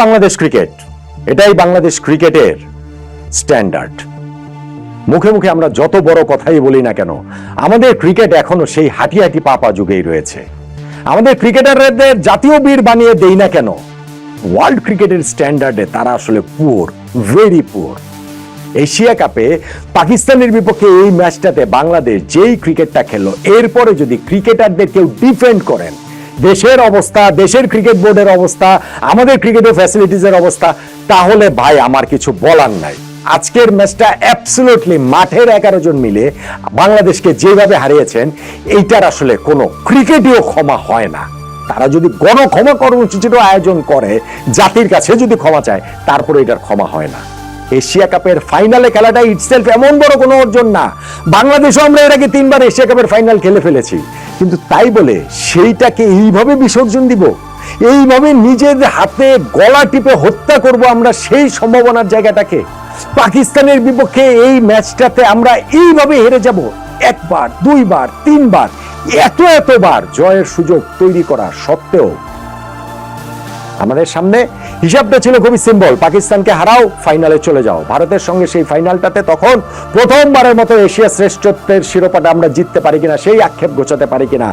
Bangladesh cricket, এটাই বাংলাদেশ ক্রিকেটের standard. মুখে মুখে আমরা যত বড় কথাই বলি না কেন, আমাদের ক্রিকেট এখনো সেই হাঁটি হাঁটি পাপা যুগেই রয়েছে। আমাদের ক্রিকেটারদের জাতীয় বীর বানিয়ে দেই না কেন, ওয়ার্ল্ড ক্রিকেটের স্ট্যান্ডার্ডে তারা আসলে পুয়ার, ভেরি পুয়ার। এশিয়া কাপে পাকিস্তানের বিপক্ষে এই ম্যাচটাতে বাংলাদেশ যেই ক্রিকেটটা খেললো, এরপরে যদি ক্রিকেটারদের কেউ ডিফেন্ড করেন, দেশের অবস্থা, দেশের ক্রিকেট বোর্ডের অবস্থা, আমাদের ক্রিকেটের ফ্যাসিলিটিসের অবস্থা, তাহলে ভাই আমার কিছু বলার নাই। আজকের ম্যাচটা অ্যাবসলিউটলি মাঠের 11 জন মিলে বাংলাদেশকে যেভাবে হারিয়েছেন, এইটার আসলে কোনো ক্রিকেটেও ক্ষমা হয় না। তারা যদি গণক্ষমা কর্মসূচিরও আয়োজন করে, জাতির কাছে যদি ক্ষমা চায়, তারপরে এটার ক্ষমা হয় না। এশিয়া কাপের ফাইনালে খেলাটা ইটসেলফ এমন বড় কোনো অর্জন না। বাংলাদেশও আমরা এর আগে 3 বার এশিয়া কাপের ফাইনাল খেলে ফেলেছি, কিন্তু তাই বলে সেইটাকে এইভাবে বিসর্জন দিব, এইভাবে নিজের হাতে গলা টিপে হত্যা করব আমরা সেই সম্ভাবনার জায়গাটাকে? পাকিস্তানের বিপক্ষে এই ম্যাচটাতে আমরা এইভাবে হেরে যাব, 1 বার 2 বার 3 বার, এতবার জয়ের সুযোগ তৈরি করা সত্ত্বেও আমাদের সামনে হিসাবটা ছিল খুবই সিম্পল, পাকিস্তানকে হারাও, ফাইনালে চলে যাও। ভারতের সঙ্গে সেই ফাইনালটাতে তখন প্রথমবারের মতো এশিয়া শ্রেষ্ঠত্বের শিরোপাটা আমরা জিততে পারি কিনা, সেই আক্ষেপ গোছাতে পারি কিনা,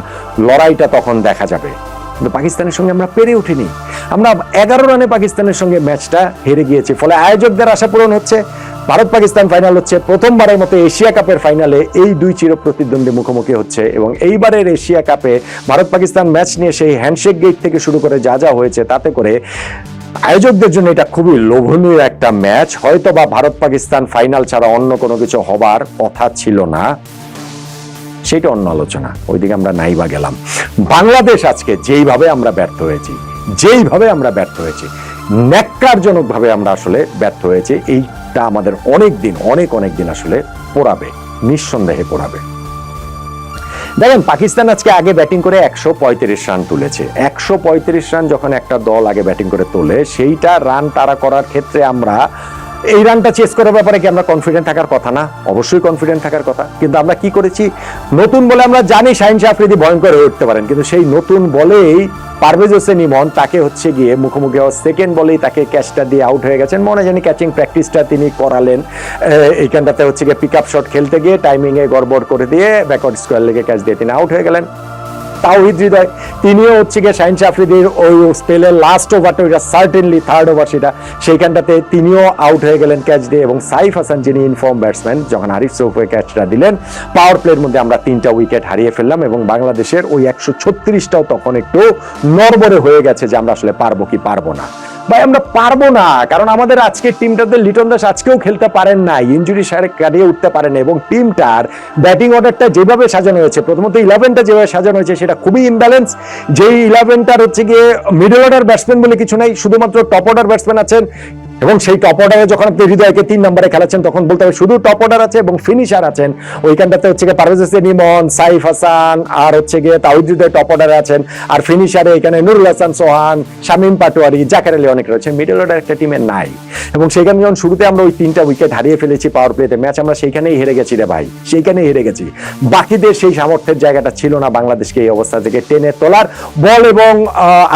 লড়াইটা তখন দেখা যাবে। কিন্তু পাকিস্তানের সঙ্গে আমরা পেরে উঠিনি। আমরা 11 রানে পাকিস্তানের সঙ্গে ম্যাচটা হেরে গিয়েছি। ফলে আয়োজকদের আশা পূরণ হচ্ছে, ভারত পাকিস্তান ফাইনাল হচ্ছে, প্রথমবারের মতো এশিয়া কাপের ফাইনালে এই দুই চির প্রতিদ্বন্দ্বী মুখোমুখি হচ্ছে। এবং এইবারের এশিয়া কাপে ভারত পাকিস্তান ম্যাচ নিয়ে সেই হ্যান্ডশেক গেট থেকে শুরু করে যা যা হয়েছে, তাতে করে আয়োজকদের জন্য এটা খুবই লোভনীয় একটা ম্যাচ। হয়তো বা ভারত পাকিস্তান ফাইনাল ছাড়া অন্য কোনো কিছু হবার কথা ছিল না, সেটা অন্য আলোচনা, ওইদিকে আমরা নাই বা গেলাম। বাংলাদেশ আজকে যেইভাবে আমরা ব্যর্থ হয়েছি, ন্যাক্কারজনক ভাবে আমরা আসলে ব্যর্থ হয়েছি, এইটা আমাদের অনেক দিন আসলে পোড়াবে, নিঃসন্দেহে পোড়াবে। দেখেন, পাকিস্তান আজকে আগে ব্যাটিং করে 135 রান তুলেছে। 135 রান যখন একটা দল আগে ব্যাটিং করে তোলে, সেইটা রান তাড়া করার ক্ষেত্রে আমরা এই রানটা চেস করার ব্যাপারে কি আমরা কনফিডেন্ট থাকার কথা না? অবশ্যই কনফিডেন্ট থাকার কথা। কিন্তু আমরা কি করেছি, নতুন বলে আমরা জানি শাহিন শাহ আফ্রিদি ভয়ঙ্কর হয়ে উঠতে পারেন, কিন্তু সেই নতুন বলেই পারভেজ হোসেন ইমন তাকে হচ্ছে গিয়ে মুখোমুখি হওয়ার সেকেন্ড বলেই তাকে ক্যাচটা দিয়ে আউট হয়ে গেছেন। মনে জানি ক্যাচিং প্র্যাকটিসটা তিনি করালেন, এইখানটাতে হচ্ছে গিয়ে পিক আপ শট খেলতে গিয়ে টাইমিং এ গড়বড় করে দিয়ে ব্যাকওয়ার্ড স্কোয়ার লেগে ক্যাচ দিয়ে তিনি আউট হয়ে গেলেন। তাওহিদ হৃদয়, তিনিও হচ্ছে গিয়ে শাহিন শাহ আফ্রিদির ওই স্পেলের লাস্ট ওভারটা, ওইটা সার্টেনলি থার্ড ওভার, সেইখানটাতে তিনিও আউট হয়ে গেলেন ক্যাচ দিয়ে। এবং সাইফ হাসান, যিনি ইনফর্ম ব্যাটসম্যান, যখন আরিফ সৌফে ক্যাচটা দিলেন, পাওয়ার প্লের মধ্যে আমরা 3টা উইকেট হারিয়ে ফেললাম। এবং বাংলাদেশের ওই 136টাও তখন একটু নড়বড়ে হয়ে গেছে যে আমরা আসলে পারবো কি পারবো না। ভাই, আমরা পারবো না, কারণ আমাদের আজকের টিমটাতে লিটন দাস আজকেও খেলতে পারেন না, ইনজুরি সারে কাটিয়ে উঠতে পারেন। এবং টিমটার ব্যাটিং অর্ডারটা যেভাবে সাজানো হয়েছে, প্রথমত 11টা যেভাবে সাজানো হয়েছে, সেটা খুবই ইমব্যালেন্স। যেই 11টার হচ্ছে গিয়ে মিডল অর্ডার ব্যাটসম্যান বলে কিছু নাই, শুধুমাত্র টপ অর্ডার ব্যাটসম্যান আছেন। এবং সেই টপ অর্ডারে যখন আপনি হৃদয়কে 3 নম্বরে খেলাচ্ছেন, তখন বলতে হবে শুধু টপ অর্ডার আছে এবং ফিনিশার আছেন। ওইখানটাতে হচ্ছে গিয়ে পারভেজ হোসেন ইমন, সাইফ হাসান আর হচ্ছে গিয়ে তাওহিদ হৃদয় টপ অর্ডারে আছেন। আর ফিনিশারে এখানে নুরুল হাসান সোহান, শামীম পাটোয়ারি, জাকের আলী অনেক রয়েছেন। মিডল অর্ডার একটা টিমের নাই। এবং সেখানে যখন শুরুতে আমরা ওই 3টা উইকেট হারিয়ে ফেলেছি পাওয়ার প্লেতে, ম্যাচ আমরা সেইখানেই হেরে গেছি রে ভাই, সেইখানেই হেরে গেছি। বাকিদের সেই সামর্থ্যের জায়গাটা ছিল না বাংলাদেশকে এই অবস্থা থেকে টেনে তোলার। বল এবং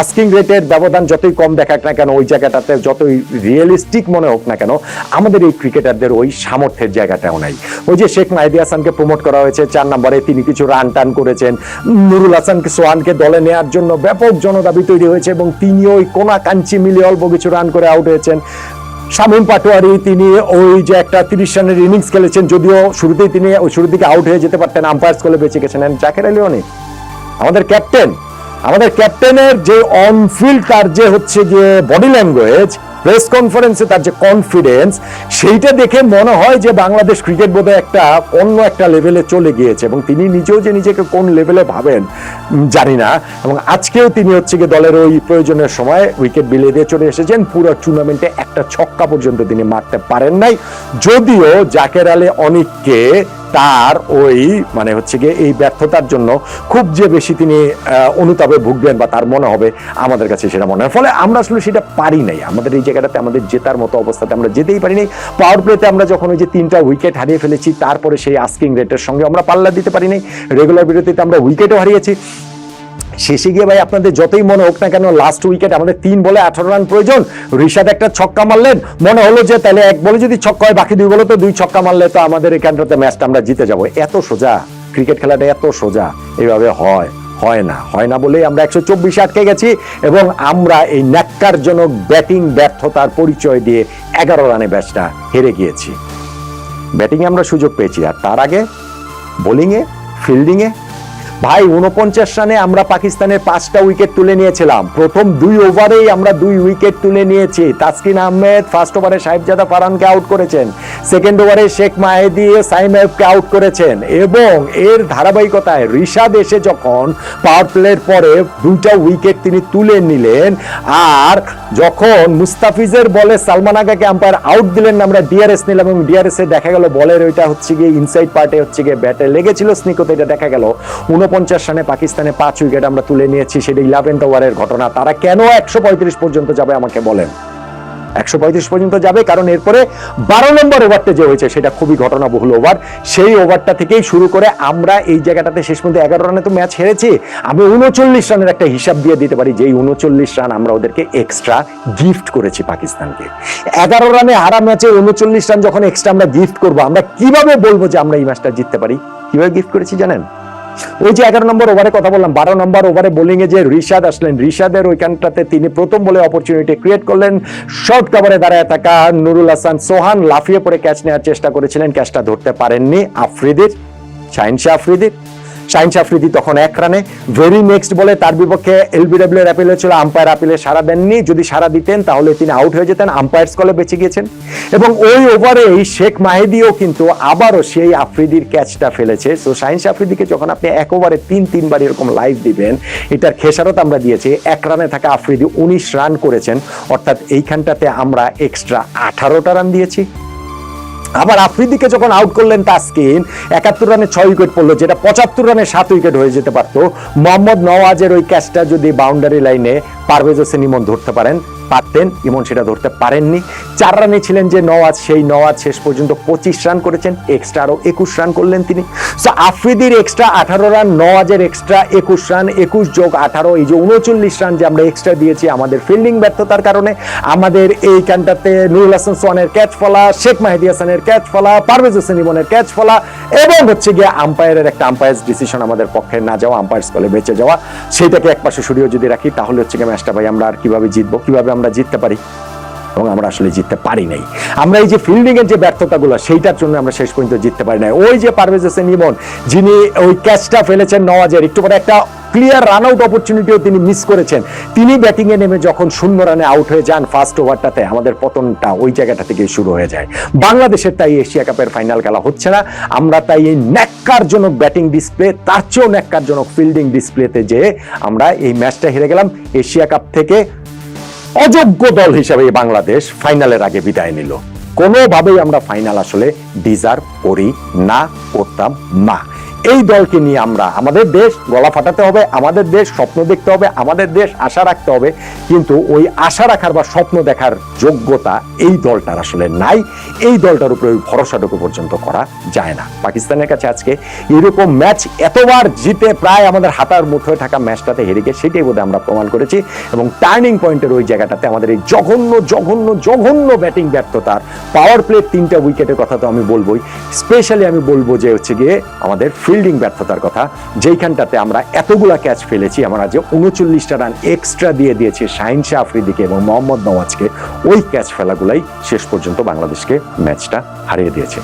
আস্কিং রেটের ব্যবধান যতই কম দেখাক না কেন, ওই জায়গাটাতে যতই রিয়েলিস্টিক মনে হোক না কেন, আমাদের এই ক্রিকেটারদের ওই সামর্থ্যের জায়গাটাও নাই। ওই যে শেখ মাহিদি হাসানকে প্রমোট করা হয়েছে 4 নম্বরে, তিনি কিছু রান টান করেছেন। নুরুল হাসানকে, সোহানকে দলে নেওয়ার জন্য ব্যাপক জনদাবি তৈরি হয়েছে এবং তিনি ওই কোনা কাঞ্চি মিলিয়ে অল্প কিছু রান করে আউট হয়েছেন। শামীম পাটোয়ারি, তিনি ওই যে একটা 30 রানের ইনিংস খেলেছেন, যদিও শুরুতেই তিনি ওই শুরুর দিকে আউট হয়ে যেতে পারতেন, আম্পায়ার্স করে বেঁচে গেছেন। জাকের আলী অনেক, আমাদের ক্যাপ্টেনের যে অনফিল্ড, তার যে হচ্ছে গিয়ে বডি ল্যাঙ্গুয়েজ, প্রেস কনফারেন্সে তার যে কনফিডেন্স, সেইটা দেখে মনে হয় যে বাংলাদেশ ক্রিকেট বোধহয় অন্য একটা লেভেলে চলে গিয়েছে। এবং তিনি নিজেও যে নিজেকে কোন লেভেলে ভাবেন জানি না। এবং আজকেও তিনি হচ্ছে গিয়ে দলের ওই প্রয়োজনের সময় উইকেট বিলিয়ে দিয়ে চলে এসেছেন। পুরো টুর্নামেন্টে একটা ছক্কা পর্যন্ত তিনি মারতে পারেন নাই, যদিও জাকের আলী অনিককে তার ওই মানে হচ্ছে গিয়ে এই ব্যর্থতার জন্য খুব যে বেশি তিনি অনুতাপে ভুগবেন বা তার মনে হবে, আমাদের কাছে সেটা মনে হয়। ফলে আমরা আসলে সেটা পারি নাই, আমাদের এই জায়গাটাতে আমাদের জেতার মতো অবস্থাতে আমরা যেতেই পারি নাই। পাওয়ার প্লেতে আমরা যখন ওই যে 3টা উইকেট হারিয়ে ফেলেছি, তারপরে সেই আস্কিং রেটের সঙ্গে আমরা পাল্লা দিতে পারি নাই। রেগুলার বিরতিতে আমরা উইকেটও হারিয়েছি। শেষে গিয়ে ভাই আপনাদের যতই মনে হোক না কেন লাস্ট উইকেট আমাদের 3 বলে 18 রান প্রয়োজন, ঋষাদ একটা ছক্কা মারলেন, মনে হলো যে তাহলে 1 বলে যদি ছক্কা হয় বাকি 2 বলে তো 2 ছক্কা মারলে তো আমাদের এখানটাতে ম্যাচটা আমরা জিতে যাব। এত সোজা ক্রিকেট খেলাটা, এত সোজা এইভাবে হয় না বলেই আমরা 124 আটকে গেছি এবং আমরা এই ন্যাক্কারজনক ব্যাটিং ব্যর্থতার পরিচয় দিয়ে 11 রানে ম্যাচটা হেরে গিয়েছি। ব্যাটিং এ আমরা সুযোগ পেয়েছি, আর তার আগে বোলিং এ, ফিল্ডিং এ ভাই 49 রানে আমরা পাকিস্তানের 5টা উইকেট তুলে নিয়েছিলাম। প্রথম 2 ওভারেই আমরা 2 উইকেট তুলে নিয়েছি। তাসকিন আহমেদ ফার্স্ট ওভারে সাহেবজাদা ফারহানকে আউট করেছেন, সেকেন্ড ওভারে শেখ মাহেদি সাইমকে আউট করেছেন এবং এর ধারাবাহিকতায় ঋষাদ এসে যখন পাওয়ার প্লের পরে 2টা উইকেট তিনি তুলে নিলেন, আর যখন মুস্তাফিজের বলে সালমান আগাকে আম্পায়ার আউট দিলেন, আমরা ডিআরএস নিলাম এবং ডিআরএস এ দেখা গেল বলের ওইটা হচ্ছে গিয়ে ইনসাইড পার্টে হচ্ছে গিয়ে ব্যাটে লেগেছিল স্নিকতে, এটা দেখা গেল 49 রানে পাকিস্তানে 5 উইকেট আমরা তুলে নিয়েছি। সেটা 11th ওভারের ঘটনা। তারা কেন 135 পর্যন্ত যাবে আমাকে বলেন? 135 পর্যন্ত যাবে কারণ এরপরে 12 নম্বর ওভারটা যে হয়েছে সেটা খুবই ঘটনাবহুল ওভার। সেই ওভারটা থেকেই শুরু করে আমরা এই জায়গাটাতে শেষ পর্যন্ত 11 রানে তো ম্যাচ হেরেছি। আমি 39 রানের একটা হিসাব দিয়ে দিতে পারি, যেই 39 রান আমরা ওদেরকে এক্সট্রা গিফট করেছি পাকিস্তানকে। 11 রানে হারা ম্যাচে 39 রান যখন এক্সট্রা আমরা গিফট করবো, আমরা কিভাবে বলবো যে আমরা এই ম্যাচটা জিততে পারি? কিভাবে গিফট করেছি জানেন? ওই যে 11 নম্বর ওভারে কথা বললাম, 12 নম্বর ওভারে বোলিং এ যে ঋষাদ আসলেন, ঋষাদের ওইখানটাতে তিনি প্রথম বলে অপরচুনিটি ক্রিয়েট করলেন। শর্ট কভারে দাঁড়ায় থাকা নুরুল হাসান সোহান লাফিয়ে পড়ে ক্যাচ নেওয়ার চেষ্টা করেছিলেন, ক্যাচটা ধরতে পারেননি শাহিন শাহ আফ্রিদি তখন 1 রানে। ভেরি নেক্সট বলে তার বিপক্ষে এলবিডব্লিউ এর অ্যাপিল হয়েছিল, আম্পায়ার আপিলে সাড়া দেননি। যদি সাড়া দিতেন তাহলে তিনি আউট হয়ে যেতেন, আম্পায়ার্স কলে বেঁচে গিয়েছেন। এবং ওই ওভারে শেখ মাহেদিও কিন্তু আবারও সেই আফ্রিদির ক্যাচটা ফেলেছে। সো শাহিন শাহ আফ্রিদিকে যখন আপনি 1 ওভারে 3 বার এরকম লাইভ দিবেন, এটার খেসারত আমরা দিয়েছি। 1 রানে থাকা আফ্রিদি 19 রান করেছেন, অর্থাৎ এইখানটাতে আমরা এক্সট্রা 18টা রান দিয়েছি। আবার আফ্রিদিকে যখন আউট করলেন তাসকিন, 71 রানে 6 উইকেট পড়লো, যেটা 75 রানে 7 উইকেট হয়ে যেতে পারতো। মোহাম্মদ নওয়াজের ওই ক্যাচটা যদি বাউন্ডারি লাইনে পারভেজ হোসেন ইমন ধরতে পারতেন, ইমন সেটা ধরতে পারেননি। 4 রানে ছিলেন যে নওয়াজ, সেই নওয়াজ শেষ পর্যন্ত 25 রান করেছেন, এক্সট্রা আরো 21 রান করলেন তিনি। সো আফ্রিদির এক্সট্রা 18 রান, নওয়াজের এক্সট্রা 21 রান, 21 যোগ 18, এই যে 39 রান যে আমরা এক্সট্রা দিয়েছি আমাদের ফিল্ডিং ব্যর্থতার কারণে। আমাদের এইখানটাতে নুরুল হাসান সোহানের ক্যাচ ফলা, শেখ মাহেদি হাসানের ক্যাচ ফলা, পারভেজ হোসেন ইমনের ক্যাচ ফলা এবং হচ্ছে গিয়ে আম্পায়ারের একটা আম্পায়ার্স ডিসিশন আমাদের পক্ষে না যাওয়া, আম্পায়ার্স কলে বেঁচে যাওয়া, সেটাকে একপাশে সরিয়ে যদি রাখি তাহলে হচ্ছে গিয়ে ম্যাচটা ভাই আমরা আর কিভাবে জিতবো, কিভাবে আমরা জিততে পারি? এবং আমরা আসলে জিততে পারি নাই। আমরা এই যে ফিল্ডিং এর যে ব্যর্থতাগুলো, সেইটার জন্য আমরা শেষ পর্যন্ত জিততে পারি নাই। ওই যে পারভেজ হোসেন ইমন যিনি ওই ক্যাচটা ফেলেছেন নওয়াজের, একটু পরে একটা ক্লিয়ার রান আউট অপরচুনিটিও তিনি মিস করেছেন। তিনি ব্যাটিং এ নেমে যখন 0 রানে আউট হয়ে যান ফার্স্ট ওভারটাতে, আমাদের পতনটা ওই জায়গাটা থেকে শুরু হয়ে যায়। বাংলাদেশের তাই এশিয়া কাপের ফাইনাল খেলা হচ্ছে না। আমরা তাই এই ন্যাক্কারজনক ব্যাটিং ডিসপ্লে, তার চেয়েও ন্যাক্কারজনক ফিল্ডিং ডিসপ্লেতে যে আমরা এই ম্যাচটা হেরে গেলাম। এশিয়া কাপ থেকে অযোগ্য দল হিসেবে বাংলাদেশ ফাইনালের আগে বিদায় নিল। কোনোভাবেই আমরা ফাইনাল আসলে ডিজার্ভ করি না, করতাম না। এই দলকে নিয়ে আমরা আমাদের দেশ গলা ফাটাতে হবে, আমাদের দেশ স্বপ্ন দেখতে হবে, আমাদের দেশ আশা রাখতে হবে, কিন্তু ওই আশা রাখার বা স্বপ্ন দেখার যোগ্যতা এই দলটার আসলে নাই। এই দলটার উপরে ওই ভরসাটুকু পর্যন্ত করা যায় না। পাকিস্তানের কাছে আজকে এরকম ম্যাচ এতবার জিতে প্রায় আমাদের হাতার মুঠোয় থাকা ম্যাচটাতে হেরে গিয়ে সেটাই বোধহয় আমরা প্রমাণ করেছি। এবং টার্নিং পয়েন্টের ওই জায়গাটাতে আমাদের এই জঘন্য ব্যাটিং ব্যর্থতার, পাওয়ার প্লে 3টা উইকেটের কথা তো আমি বলবোই, স্পেশালি আমি বলবো যে হচ্ছে গিয়ে আমাদের ফিল্ডিং ব্যর্থতার কথা, যেইখানটাতে আমরা এতগুলা ক্যাচ ফেলেছি। আমরা যে 39টা রান এক্সট্রা দিয়ে দিয়েছি শাহিন শাহ আফ্রিদিকে এবং মোহাম্মদ নওয়াজকে, ওই ক্যাচ ফেলাগুলাই শেষ পর্যন্ত বাংলাদেশকে ম্যাচটা হারিয়ে দিয়েছে।